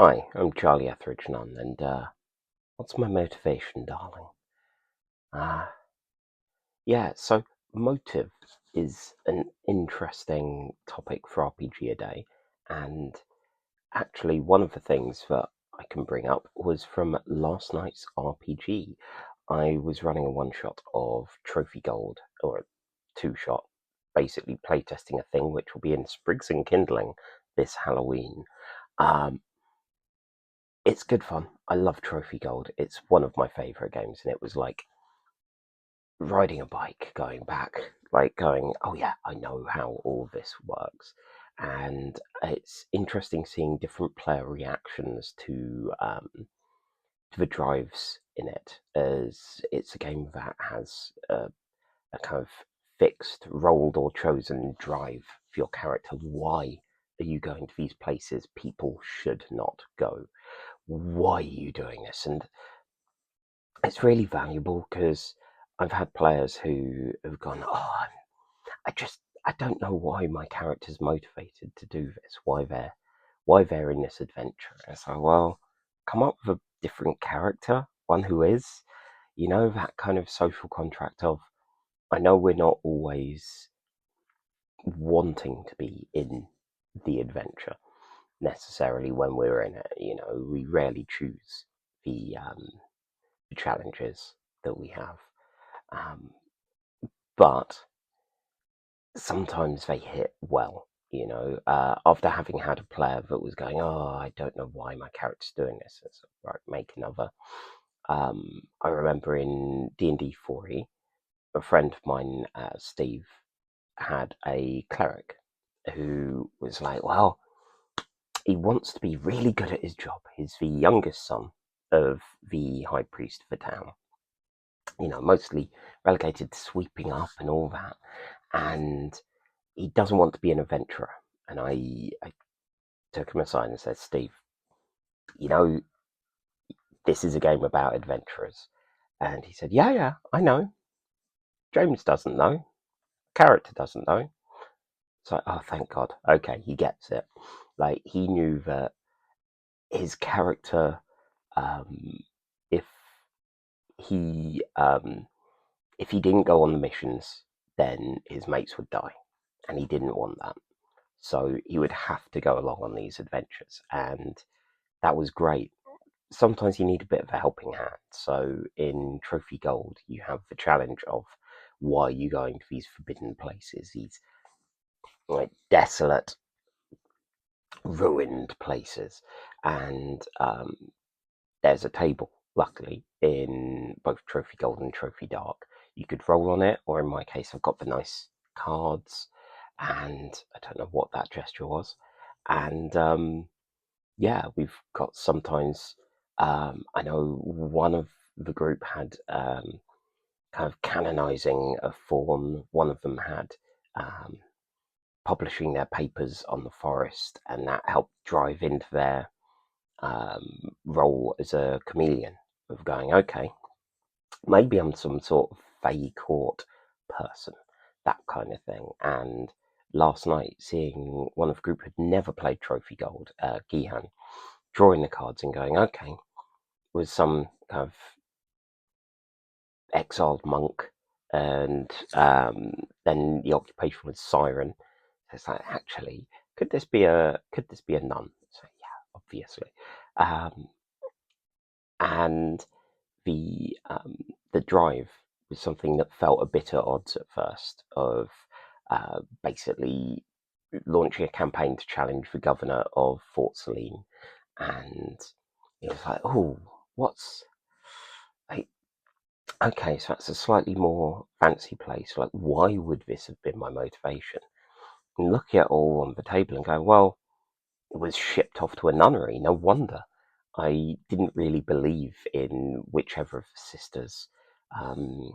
Hi, I'm Charlie Etheridge-Nunn, and what's my motivation, darling? Ah, so motive is an interesting topic for RPG a day, and actually, one of the things that I can bring up was from last night's RPG. I was running a one-shot of Trophy Gold, or a two-shot, basically playtesting a thing which will be in Sprigs and Kindling this Halloween. Um, It's good fun. I love Trophy Gold. It's one of my favourite games, and it was like riding a bike, going back, like going, oh yeah, I know how all this works. And it's interesting seeing different player reactions to the drives in it, as it's a game that has a kind of fixed, rolled or chosen drive for your character. Why are you going to these places people should not go? Why are you doing this? And it's really valuable because I've had players who have gone, oh, I don't know why my character's motivated to do this, why they're in this adventure. And so, well, come up with a different character, one who is, that kind of social contract of, I know we're not always wanting to be in the adventure necessarily when we're in it. We rarely choose the challenges that we have. Um, but sometimes they hit well, after having had a player that was going, oh, I don't know why my character's doing this. It's right, make another. I remember in D&D 4e, a friend of mine, Steve, had a cleric who was like, well, he wants to be really good at his job. He's the youngest son of the high priest of the town, mostly relegated to sweeping up and all that. And he doesn't want to be an adventurer. And I took him aside and said, Steve, you know, this is a game about adventurers. And he said, yeah, I know. James doesn't know. Character doesn't know. It's like, oh, thank God. Okay, he gets it. Like, he knew that his character, um, if he if he didn't go on the missions, then his mates would die, and he didn't want that. So he would have to go along on these adventures, and that was great. Sometimes you need a bit of a helping hand. So in Trophy Gold, you have the challenge of why are you going to these forbidden places, these like desolate, ruined places, and there's a table. Luckily, in both Trophy Gold and Trophy Dark, you could roll on it, or in my case, I've got the nice cards, and I don't know what that gesture was, and yeah, we've got sometimes. I know one of the group had kind of canonizing a form. One of them had um, publishing their papers on the forest, and that helped drive into their role as a chameleon of going, okay, maybe I'm some sort of Fey court person, that kind of thing. And last night, seeing one of the group who'd never played Trophy Gold, Gihan, drawing the cards and going, okay, was some kind of exiled monk, and then the occupation was siren. So it's like, actually, could this be a nun? So yeah, obviously, um, and the drive was something that felt a bit at odds at first. Of basically launching a campaign to challenge the governor of Fort Saline, and it was like, oh, what's like, okay, so that's a slightly more fancy place. Like, why would this have been my motivation? And looking at it all on the table and going, well, it was shipped off to a nunnery. No wonder. I didn't really believe in whichever of the sisters. Um,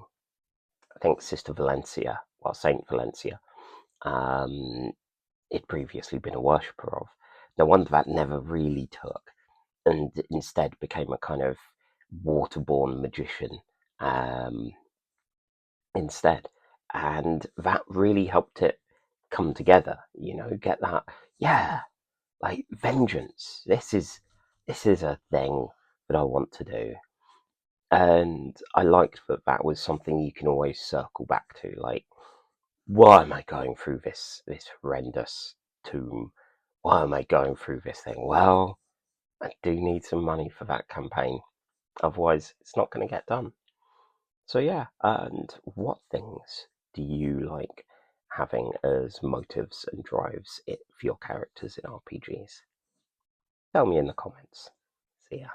I think Sister Valencia, well, Saint Valencia, um, had previously been a worshipper of. No wonder that never really took, and instead became a kind of waterborne magician. Um, instead. And that really helped it come together, get that, yeah, like vengeance. This is this is a thing that I want to do. And I liked that that was something you can always circle back to. Like, why am I going through this horrendous tomb? Why am I going through this thing? Well, I do need some money for that campaign. Otherwise, it's not going to get done. So yeah, and what things do you like having as motives and drives for your characters in RPGs? Tell me in the comments. See ya.